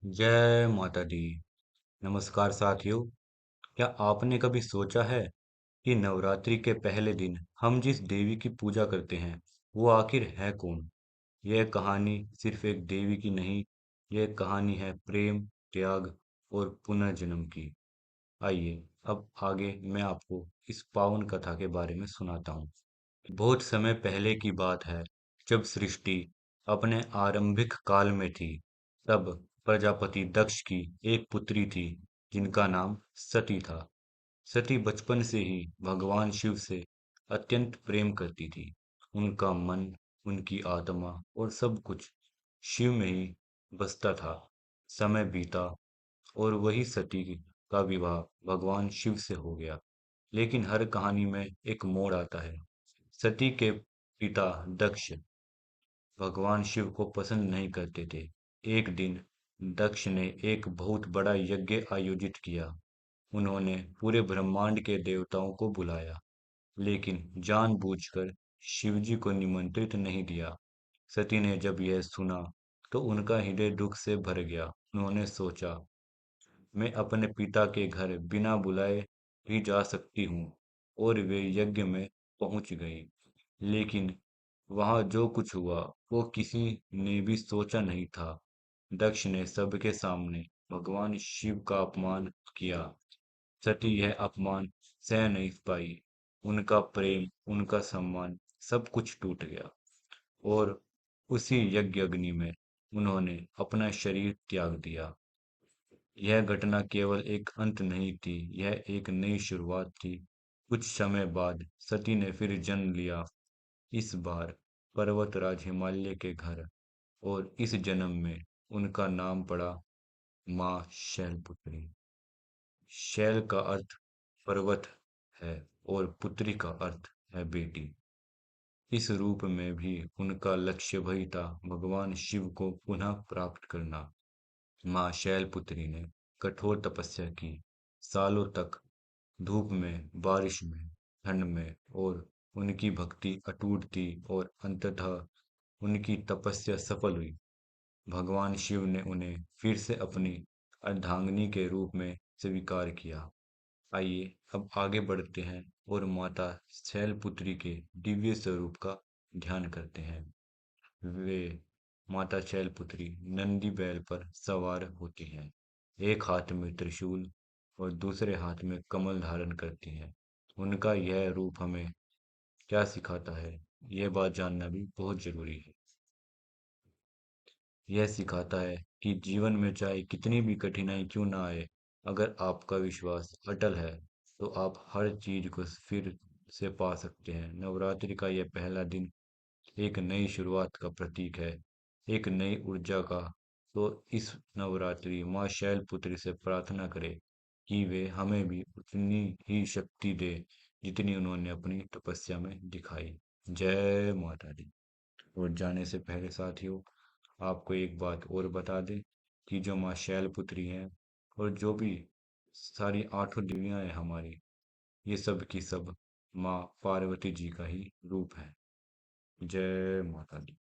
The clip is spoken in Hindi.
जय माता दी। नमस्कार साथियों। क्या आपने कभी सोचा है कि नवरात्रि के पहले दिन हम जिस देवी की पूजा करते हैं वो आखिर है कौन? यह कहानी सिर्फ एक देवी की नहीं, यह कहानी है प्रेम, त्याग और पुनर्जन्म की। आइए अब आगे मैं आपको इस पावन कथा के बारे में सुनाता हूँ। बहुत समय पहले की बात है, जब सृष्टि अपने आरंभिक काल में थी। तब प्रजापति दक्ष की एक पुत्री थी, जिनका नाम सती था। सती बचपन से ही भगवान शिव से अत्यंत प्रेम करती थी। उनका मन, उनकी आत्मा और सब कुछ शिव में ही बसता था। समय बीता और वही सती का विवाह भगवान शिव से हो गया। लेकिन हर कहानी में एक मोड़ आता है। सती के पिता दक्ष भगवान शिव को पसंद नहीं करते थे। एक दिन दक्ष ने एक बहुत बड़ा यज्ञ आयोजित किया। उन्होंने पूरे ब्रह्मांड के देवताओं को बुलाया, लेकिन जानबूझकर शिवजी को निमंत्रित नहीं दिया। सती ने जब यह सुना तो उनका हृदय दुख से भर गया। उन्होंने सोचा, मैं अपने पिता के घर बिना बुलाए भी जा सकती हूँ। और वे यज्ञ में पहुंच गई। लेकिन वहां जो कुछ हुआ वो किसी ने भी सोचा नहीं था। दक्ष ने सबके सामने भगवान शिव का अपमान किया। सती यह अपमान सह नहीं पाई। उनका प्रेम, उनका सम्मान, सब कुछ टूट गया। और उसी यज्ञ अग्नि में उन्होंने अपना शरीर त्याग दिया। यह घटना केवल एक अंत नहीं थी, यह एक नई शुरुआत थी। कुछ समय बाद सती ने फिर जन्म लिया, इस बार पर्वतराज हिमालय के घर। और इस जन्म में उनका नाम पड़ा माँ शैलपुत्री। शैल का अर्थ पर्वत है और पुत्री का अर्थ है बेटी। इस रूप में भी उनका लक्ष्य वही था, भगवान शिव को पुनः प्राप्त करना। माँ शैलपुत्री ने कठोर तपस्या की। सालों तक धूप में, बारिश में, ठंड में, और उनकी भक्ति अटूट थी। और अंततः उनकी तपस्या सफल हुई। भगवान शिव ने उन्हें फिर से अपनी अर्धांगिनी के रूप में स्वीकार किया। आइए अब आगे बढ़ते हैं और माता शैलपुत्री के दिव्य स्वरूप का ध्यान करते हैं। वे माता शैलपुत्री नंदी बैल पर सवार होती हैं। एक हाथ में त्रिशूल और दूसरे हाथ में कमल धारण करती हैं। उनका यह रूप हमें क्या सिखाता है, यह बात जानना भी बहुत जरूरी है। यह सिखाता है कि जीवन में चाहे कितनी भी कठिनाई क्यों ना आए, अगर आपका विश्वास अटल है तो आप हर चीज को फिर से पा सकते हैं। नवरात्रि का यह पहला दिन एक नई शुरुआत का प्रतीक है, एक नई ऊर्जा का। तो इस नवरात्रि माँ शैलपुत्री से प्रार्थना करें कि वे हमें भी उतनी ही शक्ति दे जितनी उन्होंने अपनी तपस्या में दिखाई। जय माता दी। और जाने से पहले साथियों, आपको एक बात और बता दें कि जो माँ शैलपुत्री हैं और जो भी सारी आठों देवियां हैं हमारी, ये सब की सब माँ पार्वती जी का ही रूप है। जय माता दी।